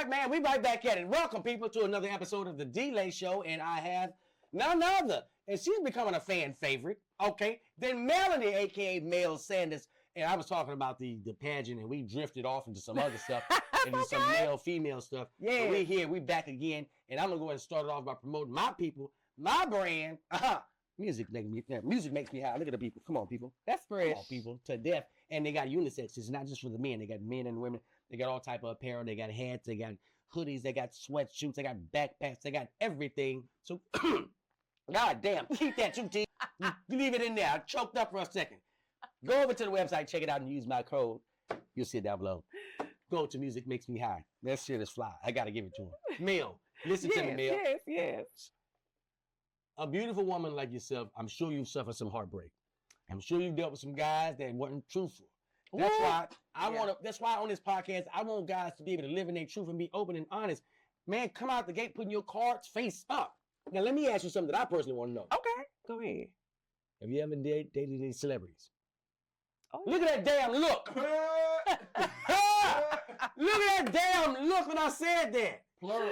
man, we right back at it. Welcome, people, to another episode of the ItsDLai Show, and I have none other, and she's becoming a fan favorite, okay, then Melanie, a.k.a. Mel Sanders, and I was talking about the pageant, and we drifted off into some other stuff, into some male-female stuff. Yeah. But we here, we back again, and I'm going to go ahead and start it off by promoting my people, my brand. Music makes me high. Look at the people. Come on, people. That's fresh. Come on, people, to death. And they got unisex. It's not just for the men. They got men and women. They got all type of apparel. They got hats. They got hoodies. They got sweatshirts. They got backpacks. They got everything. So, God damn, keep that you T. Leave it in there. I choked up for a second. Go over to the website, check it out, and use my code. You'll see it down below. Go to Music Makes Me High. That shit is fly. I got to give it to him. Mel, listen to me, Mel. Yes. A beautiful woman like yourself, I'm sure you've suffered some heartbreak. I'm sure you've dealt with some guys that weren't truthful. That's why that's why on this podcast, I want guys to be able to live in their truth and be open and honest. Man, come out the gate putting your cards face up. Now, let me ask you something that I personally want to know. Okay, go ahead. Have you ever dated any celebrities? Oh, Look at that damn look. Look at that damn look when I said that. Plural.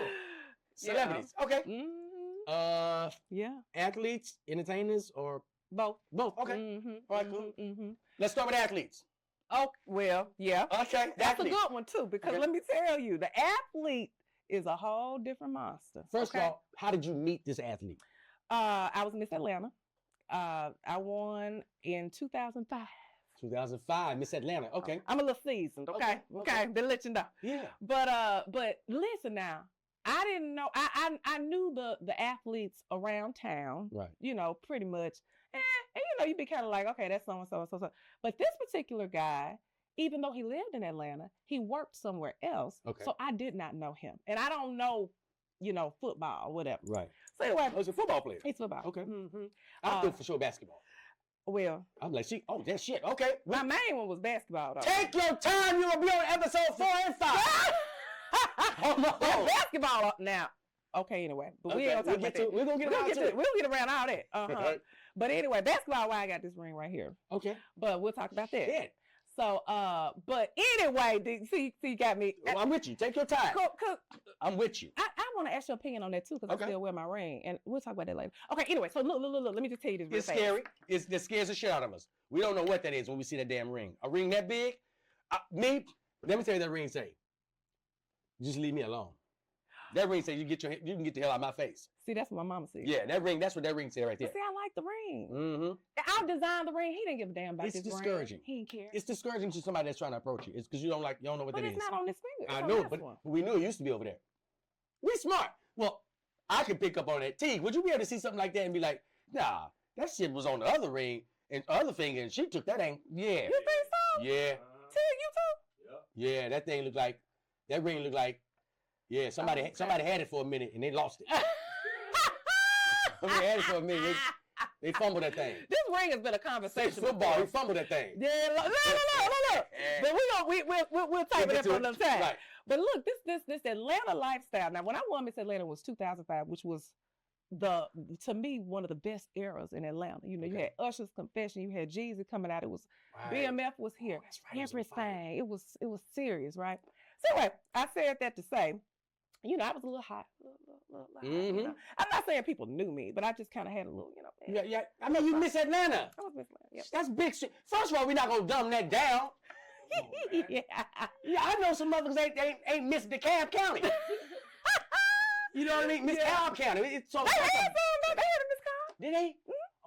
Celebrities. Yeah. Okay. Mm-hmm. Yeah. Athletes, entertainers, or both? Both. Okay. Mm-hmm. All right, cool. Mm-hmm. Let's start with athletes. Oh, well, yeah. Okay. That's a good one, too, because Okay. Let me tell you, the athlete is a whole different monster. First of all, how did you meet this athlete? I was Miss Atlanta. I won in 2005. 2005, Miss Atlanta. Okay. I'm a little seasoned, okay? Okay, then let you know. Yeah. But listen now, I didn't know. I knew the athletes around town, Right. You know, pretty much. And you know, you'd be kind of like, okay, that's so and so and so. But this particular guy, even though he lived in Atlanta, he worked somewhere else. Okay. So I did not know him, and I don't know, you know, football or whatever. Right. So anyway, Oh, he's a football player. he's football. Okay. Mm-hmm. I think for sure basketball. Well, I'm like, that shit. Okay. my main one was basketball, though. Take your time. You'll be on episode 4 and 5. Hold on. That's basketball now. Okay, anyway, but we ain't gonna talk about that. We're gonna get around to it. We'll get around all that. Right. But anyway, basketball. Why I got this ring right here. Okay. But we'll talk about that. Yeah. So, but anyway, see, you got me. Well, I'm with you. Take your time. I'm with you. I want to ask your opinion on that too, because Okay. I still wear my ring, and we'll talk about that later. Okay, anyway, so look. Let me just tell you this. It's real fast. scary. It scares the shit out of us. We don't know what that is when we see that damn ring. A ring that big? Let me tell you what that ring say. Just leave me alone. That ring say you can get the hell out of my face. See, that's what my mama said. Yeah, that's what that ring said right there. But see, I like the ring. Mm-hmm. I designed the ring. He didn't give a damn about It's this discouraging. ring. He didn't care. It's discouraging to somebody that's trying to approach you. It's because you don't know what But that it's is. not on this finger. I It's on know, this but one. we knew it used to be over there. We smart. Well, I could pick up on that. T, would you be able to see something like that and be like, nah, that shit was on the other ring and other finger, and she took that ain't. Yeah. You think so? Yeah. T, you too? Yeah, that ring looked like, yeah, somebody had it for a minute and they lost it. Somebody had it for a minute. They fumbled that thing. This ring has been a conversation. Football, he fumbled that thing. Yeah, look. But we'll type it up for another time. Right. But look, this Atlanta lifestyle. Now, when I won Miss Atlanta was 2005, which was to me one of the best eras in Atlanta. You know, you had Usher's Confession, you had Jeezy coming out. It was BMF was here. That's right, Everything. It was serious, right? So anyway, I said that to say, you know, I was a little hot. You know? I'm not saying people knew me, but I just kind of had a little, you know. Yeah. I mean, you Miss Atlanta. I was Miss Atlanta. Yep. That's big shit. First of all, we're not gonna dumb that down. Yeah. Yeah, I know some motherfuckers ain't Miss DeKalb County. You know what I mean? Miss Cobb County. It's so. They had a Miss Cobb. Did they?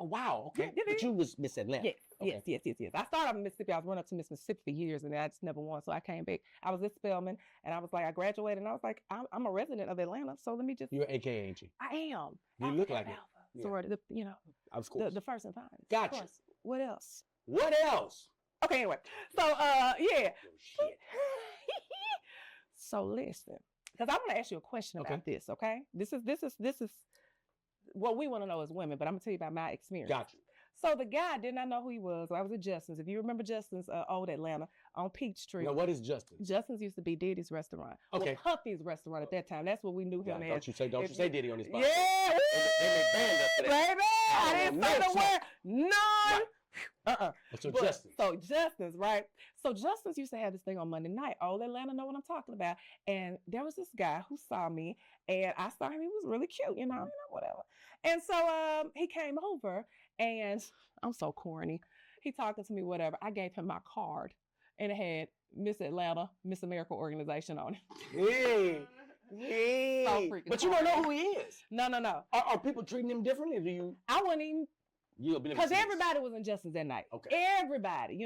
Oh wow. Okay. Yeah, But you was Miss Atlanta. Yes, Okay. yes. I started off in Mississippi. I was running up to Miss Mississippi for years, and I just never won. So I came back. I was at Spelman, and I was like, I graduated, and I was like, I'm a resident of Atlanta, so let me just. You're AK, ain't you? I am. You look like it. Yeah. Sorry, you know, Of course. the first and finest. Gotcha. Of course. What else? What else? Okay, anyway. So, yeah. Oh, shit. So listen, because I want to ask you a question about this. Okay, this is what we want to know as women, but I'm gonna tell you about my experience. Gotcha. So the guy did not know who he was. I was at Justin's. If you remember Justin's, old Atlanta on Peachtree. Now, what is Justin? Justin's used to be Diddy's restaurant. Okay. Well, Puffy's restaurant at that time. That's what we knew him as. Don't you say Diddy on this podcast. Yeah, They may ban us for that. baby. I didn't say the word none So Justin. So Justin's, right? So Justin's used to have this thing on Monday night. All Atlanta know what I'm talking about. And there was this guy who saw me, and I saw him. He was really cute, whatever. And so he came over, and I'm so corny. He talking to me, whatever. I gave him my card, and it had Miss Atlanta, Miss America organization on it. Hey. Hey. So But you don't know who he is. No. Are people treating him differently? Or do you? I wouldn't even. Because everybody was in Justin's that night. Okay. Everybody,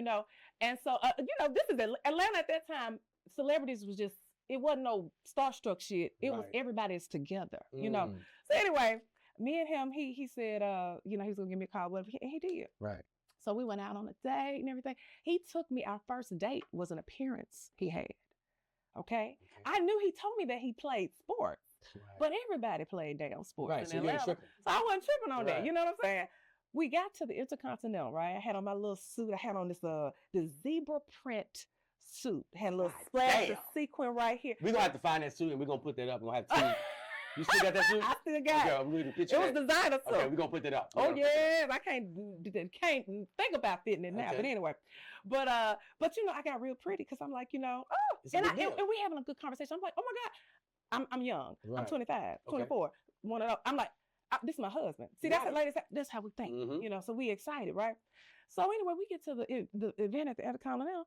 And so, this is Atlanta at that time. Celebrities was just, it wasn't no starstruck shit. It was everybody's together, So anyway, me and him, he said, he was going to give me a call. Whatever. And he did. Right. So we went out on a date and everything. He took me, our first date was an appearance he had. Okay. I knew he told me that he played sports, but everybody played damn sports. Right. So you ain't tripping. So I wasn't tripping on that. You know what I'm saying? We got to the Intercontinental, right? I had on my little suit. I had on this zebra print suit. Had a little splash of sequin right here. We're going to have to find that suit and we're going to put that up. We're going to have to You still got that suit? I still got it. I'm reading the picture. It was designer suit. Okay, we're going to put that up. Oh, yes. I can't think about fitting it now. Okay. But anyway. But I got real pretty because I'm like, and we having a good conversation. I'm like, oh, my God. I'm young. Right. I'm 25, 24. One of those. I'm like, this is my husband. See, that's how we think, so we excited, right? So anyway, we get to the event at the Intercontinental,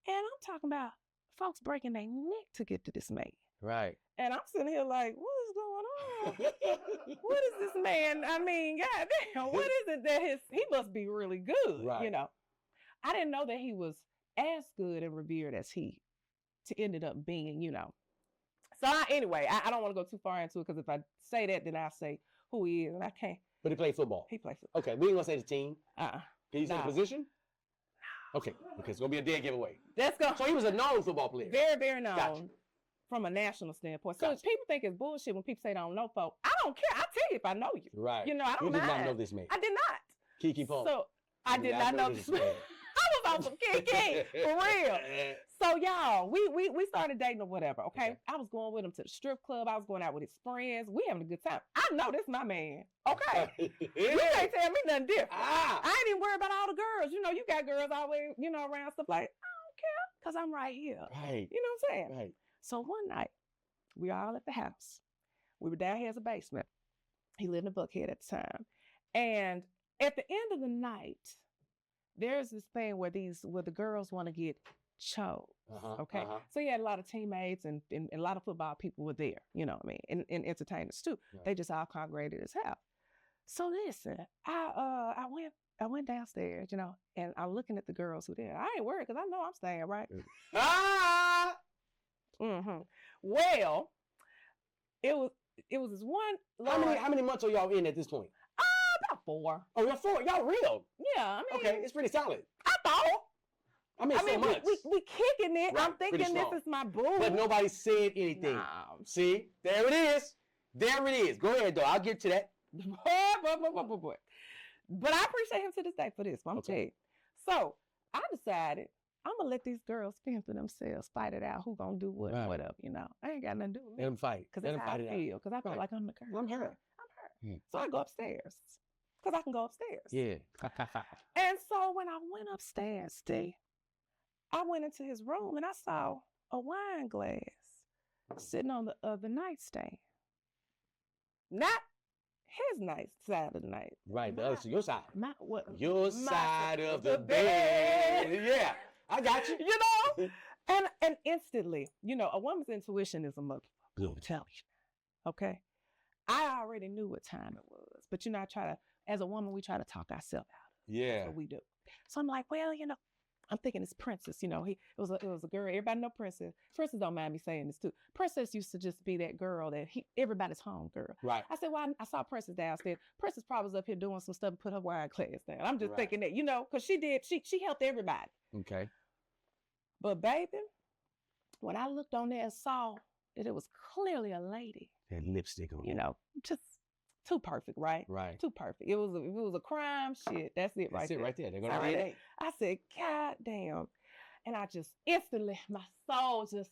and I'm talking about folks breaking their neck to get to this man. Right. And I'm sitting here like, what is going on? What is this man? I mean, goddamn, what is it that he must be really good, right. I didn't know that he was as good and revered as he ended up being, So anyway, I don't want to go too far into it because if I say that, then I'll say who he is, and I can't. But he played football. He played football. Okay, we ain't gonna say the team. Can you say the position? Okay, because it's gonna be a dead giveaway. Let's go. So he was a known football player. Very, very known from a national standpoint. So people think it's bullshit when people say they don't know folk. I don't care. I'll tell you if I know you. Right. I don't mind. You did not know this man. I did not. Kiki Paul. So I did not know this man. I was on some Kiki, for real. So y'all, we started dating or whatever, okay? I was going with him to the strip club. I was going out with his friends. We having a good time. I know this my man, okay? You can't tell me nothing different. I ain't even worried about all the girls. You got girls always, around stuff like, I don't care because I'm right here. Right. You know what I'm saying? Right. So one night, we all at the house. We were down here as a basement. He lived in Buckhead at the time. And at the end of the night, there's this thing where the girls want to get chose. Okay. So he had a lot of teammates and a lot of football people were there, you know what I mean? And entertainers too. Right. They just all congregated at his house. So listen, I went downstairs, and I'm looking at the girls who there. I ain't worried because I know I'm staying, right? Well, it was this one. How many months are y'all in at this point? About 4. Oh, you're 4. Y'all real? Yeah, I mean. Okay, it's pretty solid. I thought. I mean, so much. We kicking it. Right, I'm thinking this is my boo. But nobody said anything. No. See? There it is. There it is. Go ahead, though. I'll get to that. Boy. But I appreciate him to this day for this. I'm telling you. So I decided I'm going to let these girls fend for themselves, fight it out. Who going to do what, whatever, I ain't got nothing to do with me. Let them fight. Because that's how I feel. Because I feel like I'm the girl. I'm hurt. So I go upstairs. Because I can go upstairs. Yeah. And so when I went upstairs, I went into his room and I saw a wine glass sitting on the nightstand. Not his side of the night. Right, the other, so your side. Your side of the bed. Yeah, I got you. And instantly, a woman's intuition is a motherfucker. I'm telling you. Okay? I already knew what time it was. But I try to, as a woman, we try to talk ourselves out of it. Yeah. That's what we do. So I'm like, well, I'm thinking it's Princess. It was a girl. Everybody know Princess. Princess don't mind me saying this too. Princess used to just be that girl that everybody's home girl. Right. I said, well, I saw Princess downstairs. Princess probably was up here doing some stuff and put her wine glass down. I'm just thinking that, because she helped everybody. Okay. But baby, when I looked on there and saw that it was clearly a lady. That lipstick on. Just too perfect, right? Right. Too perfect. It was a crime. Shit, that's it right there. That's it right there. They're gonna read it. I said, God damn, and I just instantly, my soul just,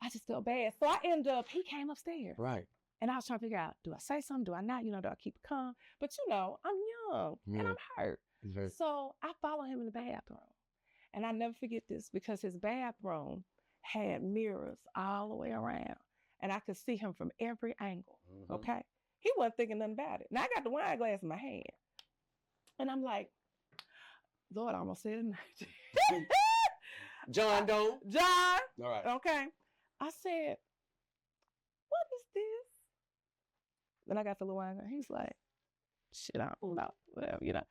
I just felt bad. So he came upstairs. Right. And I was trying to figure out, do I say something? Do I not? Do I keep it calm? But I'm young and I'm hurt. So I follow him in the bathroom. And I never forget this because his bathroom had mirrors all the way around. And I could see him from every angle. Mm-hmm. Okay. He wasn't thinking nothing about it. Now I got the wine glass in my hand. And I'm like, Lord, I almost said it. John Doe. John. All right. Okay. I said, what is this? Then I got the little wine glass. He's like, shit, I don't know. Whatever, you know.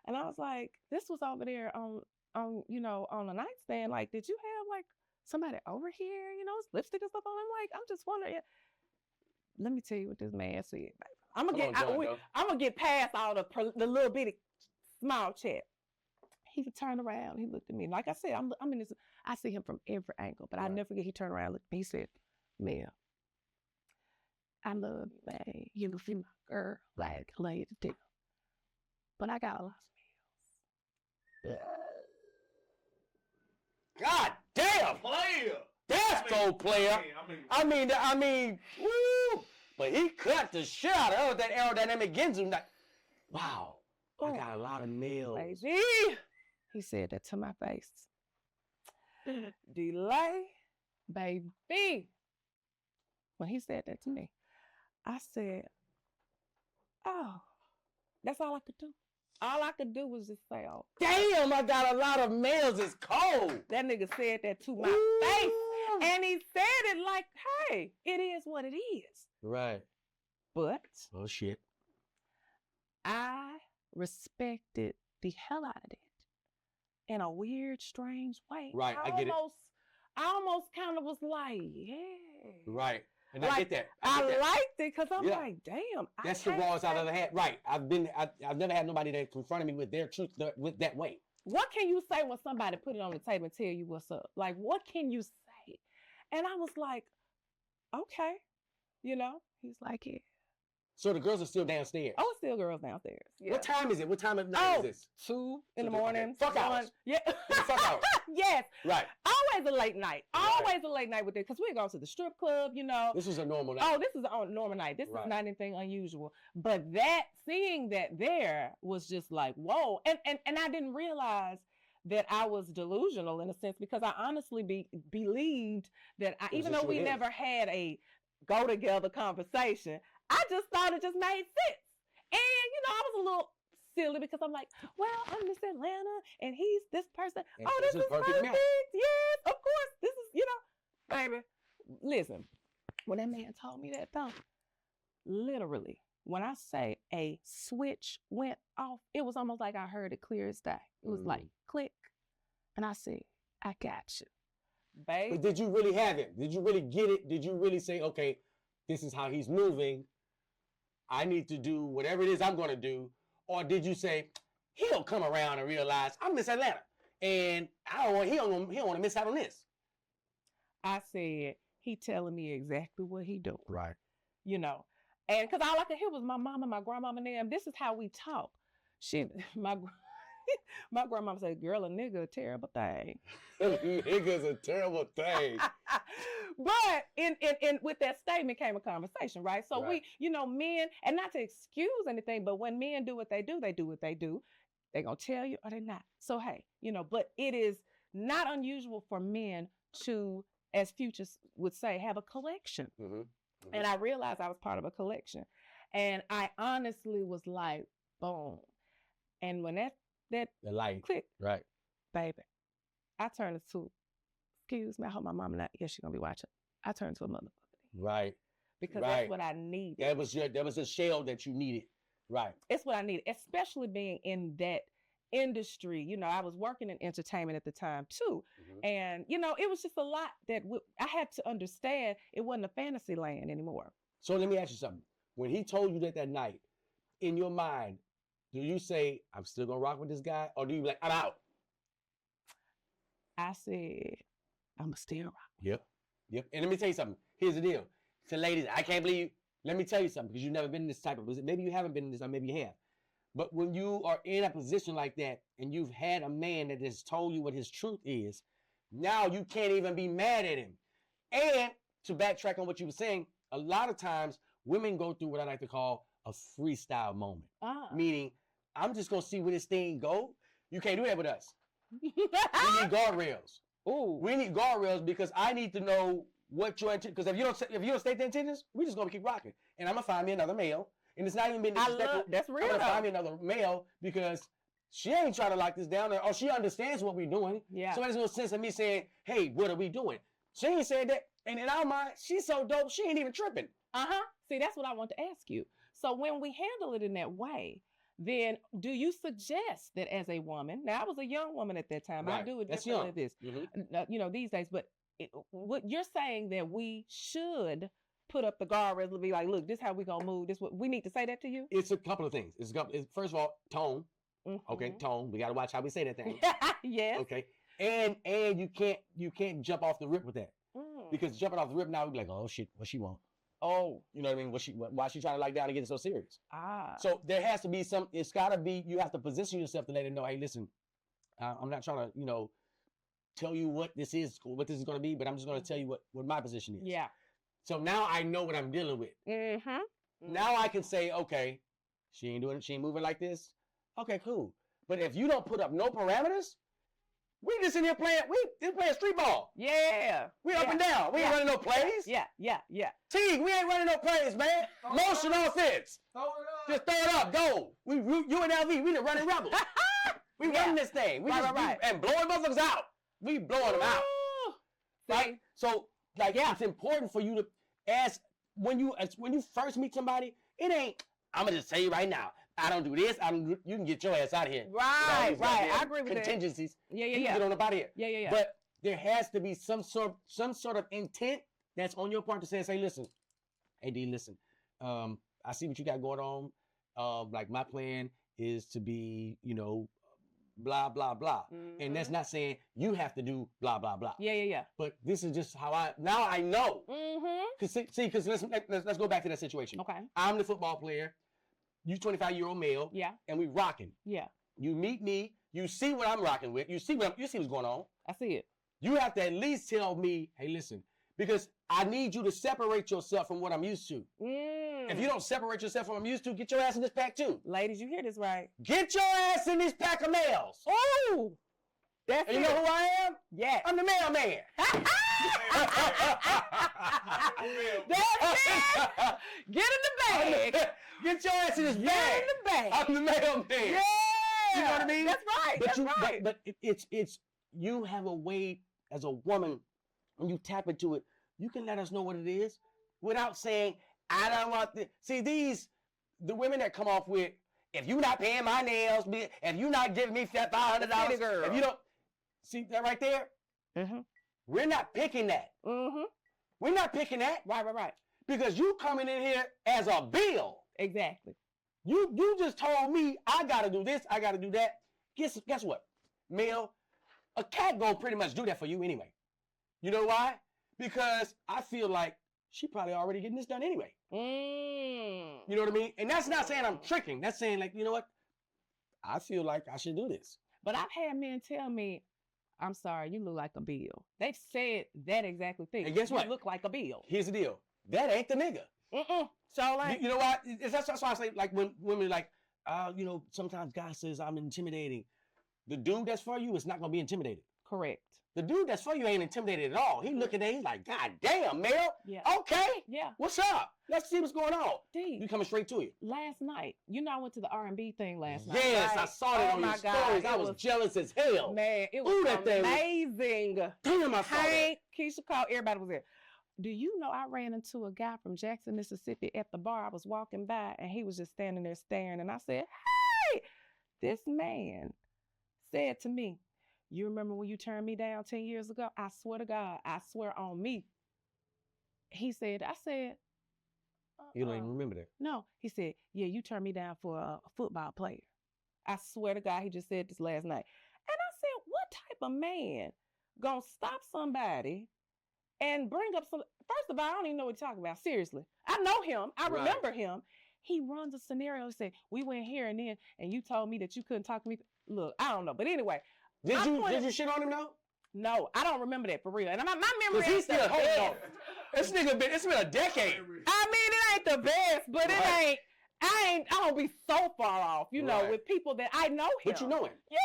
And I was like, this was over there on the nightstand. Like, did you have like somebody over here, lipstick and stuff on? I'm like, I'm just wondering. Let me tell you what this man said. I'm gonna get past all the little bitty small chat. He turned around. He looked at me. Like I said, I'm in this. I see him from every angle, but I never forget. He turned around, looked at me. He said, "Mel, I love you, man. You know, you my girl, like lay the deal. But I got a lot of males." God damn, player. That's cold player. I mean, woo! But he cut the shit out of that aerodynamic Ginzu. Like, wow, I got a lot of nails. Baby, he said that to my face. Delay, baby. When he said that to me, I said, oh, that's all I could do. All I could do was just say, oh, damn, I got a lot of males. It's cold. That nigga said that to my face. And he said it like, hey, it is what it is. Right. But. Oh, shit. I respected the hell out of it in a weird, strange way. Right, I get it. I almost kind of was like, yeah. Right. And like, I get that. I liked it because I'm like, damn. That's the rawest I've ever had. Right. I've never had nobody that confronted me with their truth with that way. What can you say when somebody put it on the table and tell you what's up? Like, what can you say? And I was like, okay. He's like, yeah. So the girls are still downstairs? Oh, it's still girls downstairs. Yeah. What time is it? What time of night is this? 2 in the morning. Okay. Fuck hours. Yeah. Fuck hours. Yes. Right. Always a late night. Always a late night with it because we go to the strip club, This was a normal night. Oh, this is a normal night. This is not anything unusual. But seeing that there was just like, whoa. And I didn't realize that I was delusional in a sense because I honestly believed that even though we never had a go together conversation, I just thought it just made sense. And, I was a little silly because I'm like, well, I'm Miss Atlanta and he's this person. And this is perfect. Yes, of course. This is, baby, listen, when that man told me that though, literally, when I say a switch went off, it was almost like I heard it clear as day. It was like, click. And I said, I got you, babe. But did you really have it? Did you really get it? Did you really say, okay, this is how he's moving. I need to do whatever it is I'm going to do. Or did you say, he'll come around and realize I'm Miss Atlanta and he don't want to miss out on this? I said, he telling me exactly what he doing. Right. And because all I could hear was my mama, my grandmama and them. This is how we talk. My grandmama said, girl, a nigga a terrible thing. Nigga's a terrible thing. But in with that statement came a conversation, right? So we, men, and not to excuse anything, but when men do what they do, they do what they do. They're going to tell you or they're not. So, hey, but it is not unusual for men to, as Future would say, have a collection. Mm-hmm. Mm-hmm. And I realized I was part of a collection. And I honestly was like, boom. And when the light clicked, right, baby, I turned to, excuse me, I hope my mama not, she's going to be watching. I turned to a motherfucker. Right. Because that's what I needed. That was a shell that you needed. Right. It's what I needed, especially being in that industry. I was working in entertainment at the time too. Mm-hmm. And, it was just a lot that I had to understand it wasn't a fantasy land anymore. So let me ask you something. When he told you that night, in your mind, do you say, I'm still going to rock with this guy? Or do you be like, I'm out? I said, I'm going to still rock. Yep. And let me tell you something. Here's the deal. So ladies, I can't believe, let me tell you something, because you've never been in this type of position. Maybe you haven't been in this, or maybe you have. But when you are in a position like that, and you've had a man that has told you what his truth is, now you can't even be mad at him. And to backtrack on what you were saying, a lot of times women go through what I like to call a freestyle moment. Meaning, I'm just gonna see where this thing go. You can't do that with us. We need guardrails. Ooh. We need guardrails because I need to know what your intent. Because if you don't state the intentions, we just gonna keep rocking. And I'm gonna find me another male. And it's not even being disrespectful. That's real. I'm gonna find me another male because she ain't trying to lock this down, or she understands what we're doing. Yeah. So there's no sense of me saying, "Hey, what are we doing?" She ain't said that. And in our mind, she's so dope, she ain't even tripping. See, that's what I want to ask you. So when we handle it in that way, then do you suggest that as a woman, now I was a young woman at that time, Right. I do it That's differently young. this, you know, these days, but what you're saying that we should put up the guardrails and be like, look, this is how we gonna move, this what we need to say that to you? It's a couple of things. First of all, tone. Okay, tone. We gotta watch how we say that thing. Yes. Okay. And you can't jump off the rip with that. Because jumping off the rip now, we'd be like, oh shit, what she want? Oh, you know what I mean? Why she trying to lock down and get it so serious? So there has to be it's gotta be, you have to position yourself to let her know, hey, listen, I'm not trying to, tell you what this is gonna be, but I'm just gonna tell you what my position is. Yeah. So now I know what I'm dealing with. Now I can say, okay, she ain't moving like this. Okay, cool. But if you don't put up no parameters, we just in here playing street ball. Yeah. We up and down. We ain't running no plays. Yeah. Teague, we ain't running no plays, man. Motion offense. Throw it up. Just throw it up. Go. You and LV, we the running rebels. We running this thing. We and blowing motherfuckers out. We blowing them out. Right? So, it's important for you to when you first meet somebody, it ain't, I'm gonna just tell you right now, I don't do this. You can get your ass out of here. Right. I agree with contingencies. Yeah. You can get on up out of here. Yeah. But there has to be some sort of intent that's on your part to say, listen, hey D, listen, I see what you got going on. Like my plan is to be, blah, blah, blah. And that's not saying you have to do blah, blah, blah. Yeah. But this is just how now I know. Because let's go back to that situation. Okay. I'm the football player. You 25-year-old male. Yeah. And we rocking. Yeah. You meet me. You see what I'm rocking with. You see what's going on. I see it. You have to at least tell me, hey, listen, because I need you to separate yourself from what I'm used to. If you don't separate yourself from what I'm used to, get your ass in this pack too. Ladies, you hear this right? Get your ass in this pack of males. Oh, that's and you know who I am? Yeah. I'm the mailman. That's it. Get in the bag. Get your ass in this bag. Get in the bag. I'm the mailman. Yeah. You know what I mean? That's right. But it's you have a way as a woman, when you tap into it, you can let us know what it is without saying, I don't want this. See, the women that come off with, if you're not paying my nails, if you're not giving me $500, if you don't, see that right there? We're not picking that. We're not picking that. Right. Because you coming in here as a bill. Exactly. You just told me I gotta do this, I gotta do that. Guess what? Male, a cat gonna pretty much do that for you anyway. You know why? Because I feel like she probably already getting this done anyway. You know what I mean? And that's not saying I'm tricking. That's saying, like, you know what? I feel like I should do this. But I've had men tell me, I'm sorry, you look like a bill. They've said that exactly thing. And guess what? You look like a bill. Here's the deal. That ain't the nigga. So like, you know what? That's why I say, like, when women like, sometimes guys says I'm intimidating. The dude that's for you is not gonna be intimidated. Correct. The dude that's for you ain't intimidated at all. He looking at it, he's like, God damn, Mel. Yeah. Okay. Yeah. What's up? Let's see what's going on. D. You coming straight to you. Last night, I went to the R&B thing last night. Yes, right? I saw that on your stories. I was jealous as hell. Man, it was that thing amazing. Damn, I saw that. Keisha called, everybody was there. Do you know I ran into a guy from Jackson, Mississippi at the bar? I was walking by and he was just standing there staring. And I said, hey, this man said to me, you remember when you turned me down 10 years ago? I swear to God, I swear on me. I said, You don't even remember that? No. He said, yeah, you turned me down for a football player. I swear to God, he just said this last night. And I said, what type of man gonna stop somebody and bring up some? First of all, I don't even know what you're talking about. Seriously. I know him. I remember him. He runs a scenario and said, we went here and then, and you told me that you couldn't talk to me. Look, I don't know. But anyway. Did you shit on him though? No, I don't remember that for real. And my memory ain't still holding on. It's been a decade. I mean, it ain't the best, but it ain't. I don't be so far off, you know, Right. with people that I know him. But you know him. Yeah.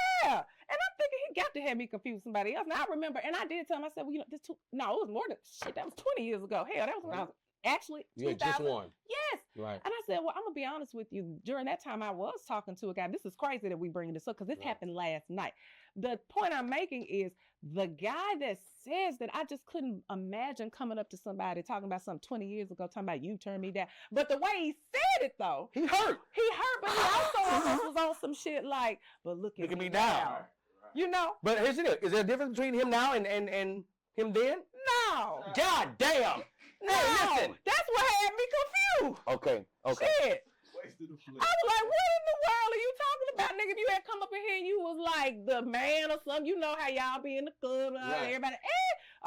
And I'm thinking he got to have me confused with somebody else. Now I remember, and I did tell him, I said, well, you know, no, it was more than shit. That was 20 years ago. Hell, that was when I was actually You had just 2000. one. Yes. Right. And I said, well, I'm gonna be honest with you. During that time, I was talking to a guy. This is crazy that we bring this up because this Right. happened last night. The point I'm making is the guy that says that I just couldn't imagine coming up to somebody talking about something 20 years ago, talking about you turned me down. But the way he said it though, He hurt. but he also almost was on some shit like, but look at me now. You know? But here's the deal. Is there a difference between him now and him then? No. God damn. No. Hey, listen. That's what had me confused. Okay. Shit. Wasted the I flick. was like, what in the world are you talking about, nigga? If you had come up in here and you was like the man or something, you know how y'all be in the club and Right. everybody,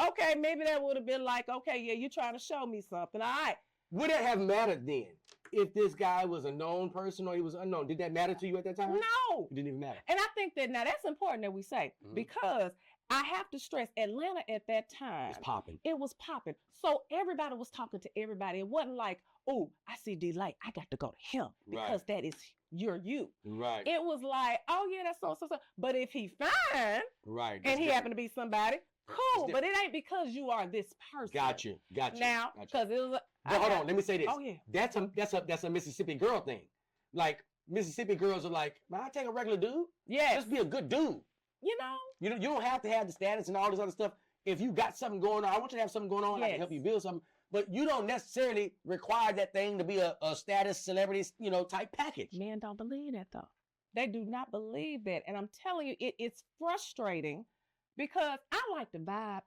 okay, maybe that would have been like, okay, yeah, you trying to show me something. All right. Would it have mattered then if this guy was a known person or he was unknown? Did that matter to you at that time? No. It didn't even matter. And I think that now that's important that we say Mhm. because I have to stress Atlanta at that time. It's popping. It was popping. So everybody was talking to everybody. It wasn't like, oh, I see D-Light. I got to go to him because Right. that is you're you. Right. It was like, oh yeah, that's so. But if he fine Right. and he happened to be somebody, cool. different. But it ain't because you are this person. Got you. Now, Got you. because it was. But hold on, let me say this. Oh yeah. That's a Mississippi girl thing. Like Mississippi girls are like, man, I take a regular dude. Yes. Just be a good dude. You know. You don't have to have the status and all this other stuff. If you got something going on, I want you to have something going on. I can help Yes. you build something. But you don't necessarily require that thing to be a status celebrity, type package. Men don't believe that though. They do not believe that. And I'm telling you, it's frustrating because I like the vibe.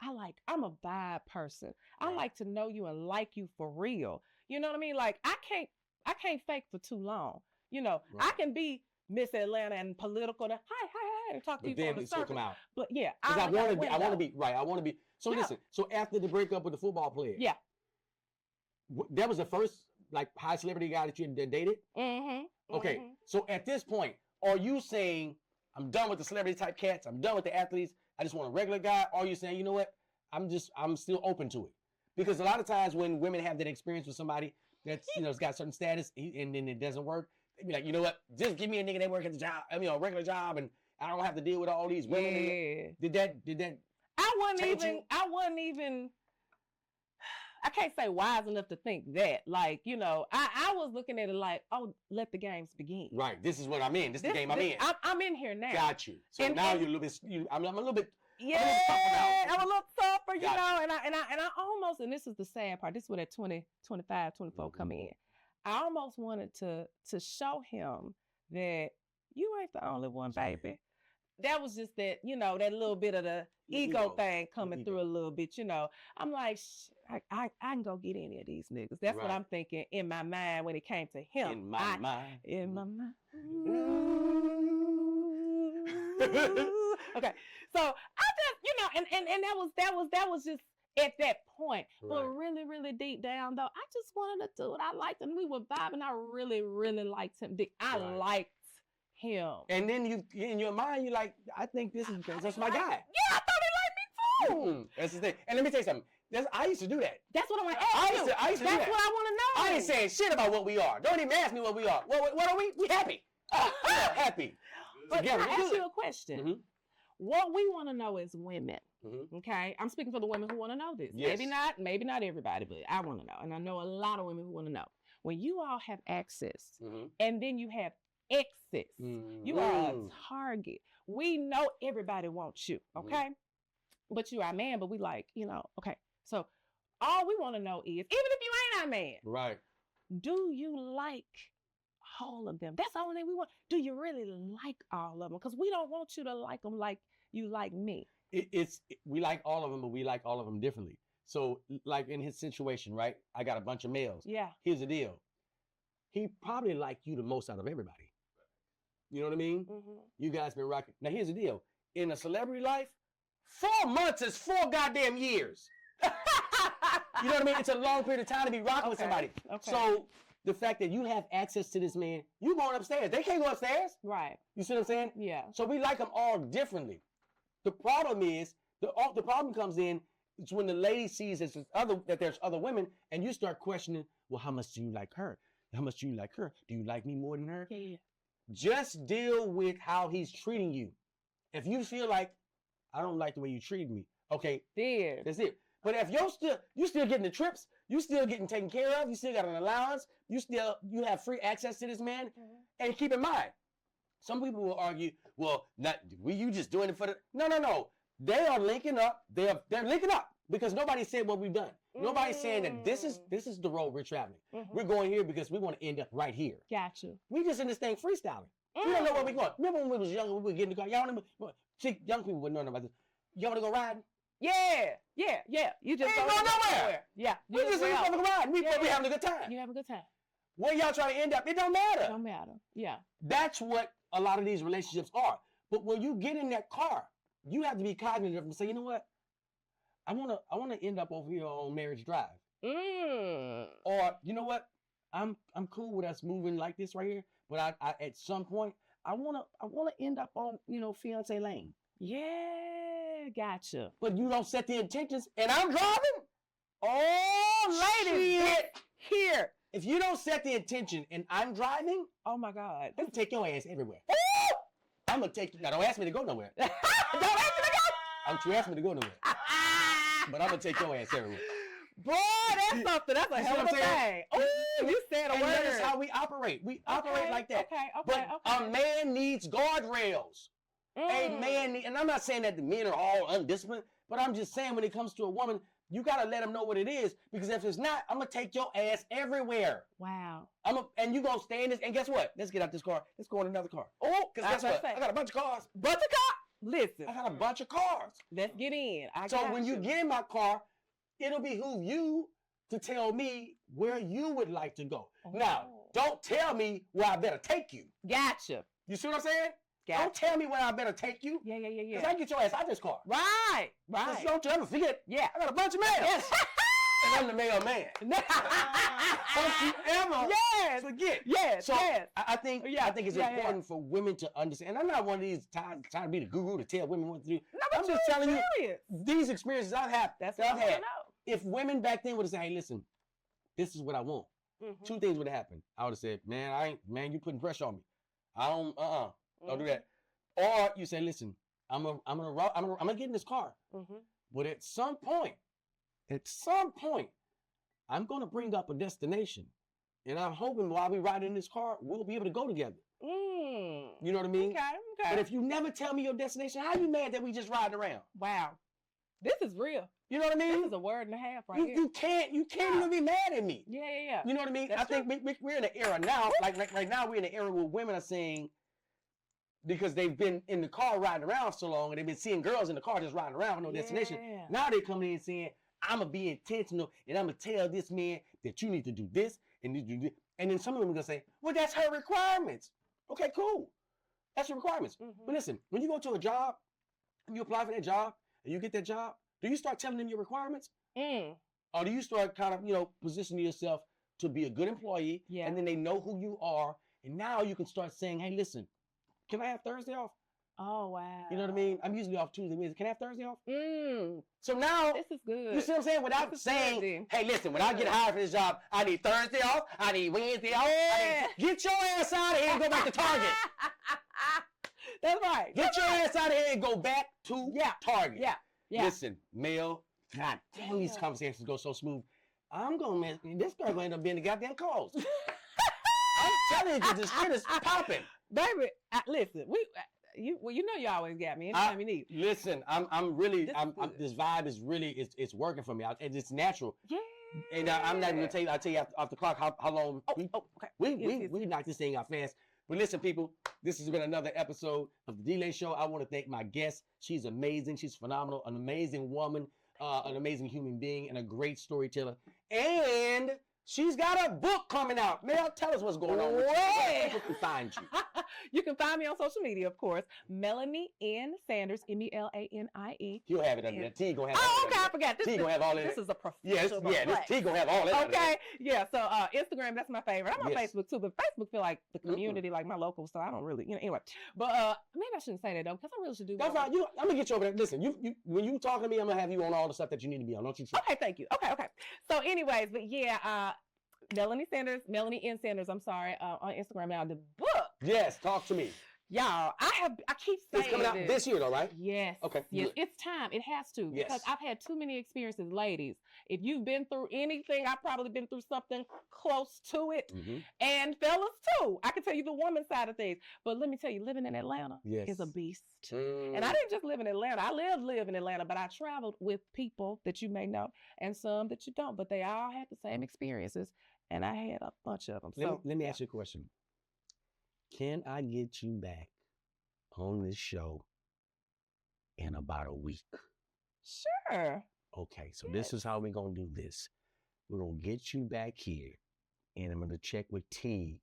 I'm a vibe person. I Right. like to know you and like you for real. You know what I mean? Like I can't fake for too long. You know, I Right. can be Miss Atlanta and political and hi, and talk to But people then on the it still come surface. out. But yeah, Because I look out want the to be. I window. want to be right. I want to be. So Yeah. listen. So after the breakup with the football player, Yeah. that was the first like high celebrity guy that you dated. Mm-hmm. Okay. So at this point, are you saying I'm done with the celebrity type cats? I'm done with the athletes. I just want a regular guy. Or are you saying, you know what? I'm still open to it. Because a lot of times when women have that experience with somebody that's has got certain status and then it doesn't work, they be like, you know what? Just give me a nigga that work at the job. I mean, a regular job, and I don't have to deal with all these women. Yeah. Did that? I wasn't change even. you? I can't say wise enough to think that. Like, I was looking at it like, oh, let the games begin. Right. This is what I'm in. This is the game I'm in. I'm in here now. Got you. So And- now and- you're a little bit. I'm a little bit. Yeah, tougher now. I'm a little tougher, Got know, and I almost, and this is the sad part. This is where that 20, 25, 24 come in. I almost wanted to show him that you ain't the only one, baby. That was just that, that little bit of the ego thing coming through a little bit, I'm like, I can go get any of these niggas. That's what Right. I'm thinking in my mind when it came to him. In my mind. In my mind. Okay, so I just, and that was just at that point. But Right. really, really deep down though, I just wanted to do it. I liked him. We were vibing. I really, really liked him. I Right. liked him. And then you, in your mind, you're like, I think that's my guy. Yeah, I thought he liked me too. That's the thing. And let me tell you something. I used to do that. That's what I'm gonna I ask used you. to- I used to do That's that. what I want to know. I ain't saying shit about what we are. Don't even ask me what we are. What are we? We happy. We are happy. But Together, can I we ask good. you a question? Mhm. What we want to know as women, Mhm. okay? I'm speaking for the women who want to know this. Yes. Maybe not everybody, but I want to know. And I know a lot of women who want to know. When you all have access Mhm. and then you have excess, you are a target. We know everybody wants you, Mhm. okay? But you are a man, but we like, okay. So all we want to know is, even if you ain't our man, Right. do you like all of them? That's the only thing we want. Do you really like all of them? Because we don't want you to like them like you like me. We like all of them, but we like all of them differently. So, like in his situation, right? I got a bunch of males. Yeah. Here's the deal. He probably liked you the most out of everybody. You know what I mean? Mm-hmm. You guys been rocking. Now, here's the deal. In a celebrity life, 4 months is 4 goddamn years. You know what I mean? It's a long period of time to be rocking with somebody. Okay. So the fact that you have access to this man, you going upstairs. They can't go upstairs. Right. You see what I'm saying? Yeah. So we like them all differently. The problem is, the problem comes in, it's when the lady sees that there's other women, and you start questioning, well, how much do you like her? How much do you like her? Do you like me more than her? Yeah. Just deal with how he's treating you. If you feel like, I don't like the way you treat me, okay, There. that's it. But if you still getting the trips, you still getting taken care of, you still got an allowance, you have free access to this man. And keep in mind, some people will argue, well, you just doing it for the no. They are linking up. They're linking up because nobody said what we've done. Nobody's saying that this is the road we're traveling. We're going here because we want to end up right here. Gotcha. We just in this thing freestyling. We don't know where we're going. Remember when we was younger, we would get in the car. Y'all remember? See, young people wouldn't know about this. Y'all want to go riding? Yeah. You just ain't going nowhere. Yeah. We just in the fucking ride. We having a good time. You have a good time. Where y'all trying to end up? It don't matter. It don't matter. Yeah. That's what a lot of these relationships are. But when you get in that car, you have to be cognitive and say, you know what? I wanna end up over here on Marriage Drive. Or you know what? I'm cool with us moving like this right here. But I at some point I wanna end up on, Fiance Lane. Yeah, gotcha. But you don't set the intentions, and I'm driving. Oh, ladies, get here. If you don't set the intention and I'm driving, oh my God, I'm gonna take your ass everywhere. I'm gonna take you. Now, don't ask me to go nowhere. Don't ask me to go. You asked me to go nowhere. But I'm gonna take your ass everywhere. Boy, that's something. That's a hell of a thing. Ooh, you said a word. That is how we operate. We operate like that. Okay. A man needs guardrails. A man and I'm not saying that the men are all undisciplined, but I'm just saying when it comes to a woman, you gotta let them know what it is, because if it's not, I'm gonna take your ass everywhere. Wow. And you gonna stay in this. And guess what? Let's get out this car. Let's go in another car. Oh, because guess what? I got a bunch of cars. Listen. I got a bunch of cars. Let's get in. So when you get in my car, it'll behoove you to tell me where you would like to go. Now, don't tell me where I better take you. Gotcha. You see what I'm saying? Gotcha. Don't tell me where I better take you. Yeah. Because I can get your ass out this car. Right. Don't you ever forget. Yeah. I got a bunch of mail. Yes. And I'm the mailman. Don't you ever forget. Yes. So I think it's important for women to understand. And I'm not one of these trying to be the guru to tell women what to do. No, but I'm just telling you serious. these experiences I've had. That's what I've had. If women back then would have said, "Hey, listen, this is what I want," two things would have happened. I would have said, "Man, you putting pressure on me. I don't, don't do that." Or you say, "Listen, I'm gonna get in this car, but at some point, I'm gonna bring up a destination, and I'm hoping while we ride in this car, we'll be able to go together." You know what I mean? Okay. But if you never tell me your destination, how you mad that we just riding around? Wow, this is real. You know what I mean? This is a word and a half right here. You can't even be mad at me. Yeah. You know what I mean? That's I think we're in an era now, like right now we're in an era where women are saying, because they've been in the car riding around so long and they've been seeing girls in the car just riding around with no destination. Now they're coming in saying, I'm going to be intentional and I'm going to tell this man that you need to do this and need to do this. And then some of them are going to say, well, that's her requirements. Okay, cool. That's your requirements. But listen, when you go to a job and you apply for that job and you get that job, do you start telling them your requirements? Or do you start kind of, positioning yourself to be a good employee? Yeah. And then they know who you are. And now you can start saying, hey, listen, can I have Thursday off? Oh, wow. You know what I mean? I'm usually off Tuesday, Wednesday. Can I have Thursday off? So now, this is good. You see what I'm saying? Without saying, hey, listen, when I get hired for this job, I need Thursday off. I need Wednesday off. Get your ass out of here and go back to Target. That's right. Get your ass out of here and go back to Target. Yeah. Listen, Mel, God damn, these conversations go so smooth. I'm going to, this girl going to end up being the goddamn cause. I'm telling you, this shit is popping. Baby, listen, you you always got me anytime you need. Listen, I'm really, this vibe is really, it's working for me. It's natural. Yeah. And I'm not even gonna tell you. I'll tell you off the clock how long. Okay. We knocked this thing out fast. But listen, people, this has been another episode of the ItsDLai Show. I want to thank my guest. She's amazing. She's phenomenal. An amazing woman, an amazing human being, and a great storyteller. And she's got a book coming out. Mel, tell us what's going on with you. Where people can find you. You can find me on social media, of course. Melanie N. Sanders, Melanie. You'll have it under that. T gonna have. Oh, okay, I forgot. T gonna have all that. This is a professional. This T gonna have all that. Okay, yeah. So Instagram, that's my favorite. I'm on Facebook too, but Facebook feel like the community, like my local. So I don't really, anyway. But maybe I shouldn't say that though, because I really should do. That's fine. I'm gonna get you over there. Listen, you when you talk to me, I'm gonna have you on all the stuff that you need to be on. Don't you? Okay, thank you. Okay. So, anyways, but yeah. Melanie N. Sanders, I'm sorry, on Instagram now. The book. Yes, talk to me. Y'all, I keep saying It's coming out this year though, right? Yes. Okay. Yes, Good. it's time. It has to. Yes. Because I've had too many experiences, ladies. If you've been through anything, I've probably been through something close to it. Mm-hmm. And fellas too. I can tell you the woman side of things. But let me tell you, living in Atlanta is a beast. And I didn't just live in Atlanta. I live in Atlanta, but I traveled with people that you may know and some that you don't. But they all had the same experiences. And I had a bunch of them. Let me ask you a question. Can I get you back on this show in about a week? Sure. Okay, so this is how we're going to do this. We're going to get you back here, and I'm going to check with T,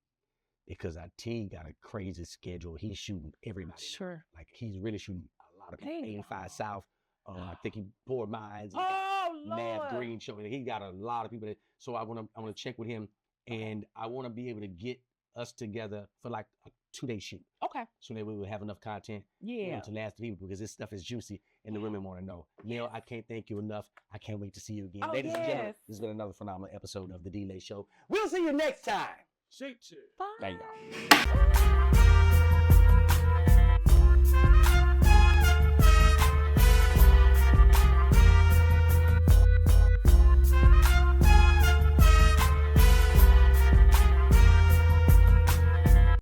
because our T got a crazy schedule. He's shooting everybody. Sure. Like, he's really shooting a lot of people. 85 South. I think he poured mines. Lord. Mad Green show. He got a lot of people. So I want to check with him, and I want to be able to get us together for like a 2-day shoot. Okay. So that we will have enough content to last the people, because this stuff is juicy and the women want to know. Neil, I can't thank you enough. I can't wait to see you again. Ladies and gentlemen, this has been another phenomenal episode of the ItsDLai Show. We'll see you next time. Shake Chick. Bye. Thank y'all.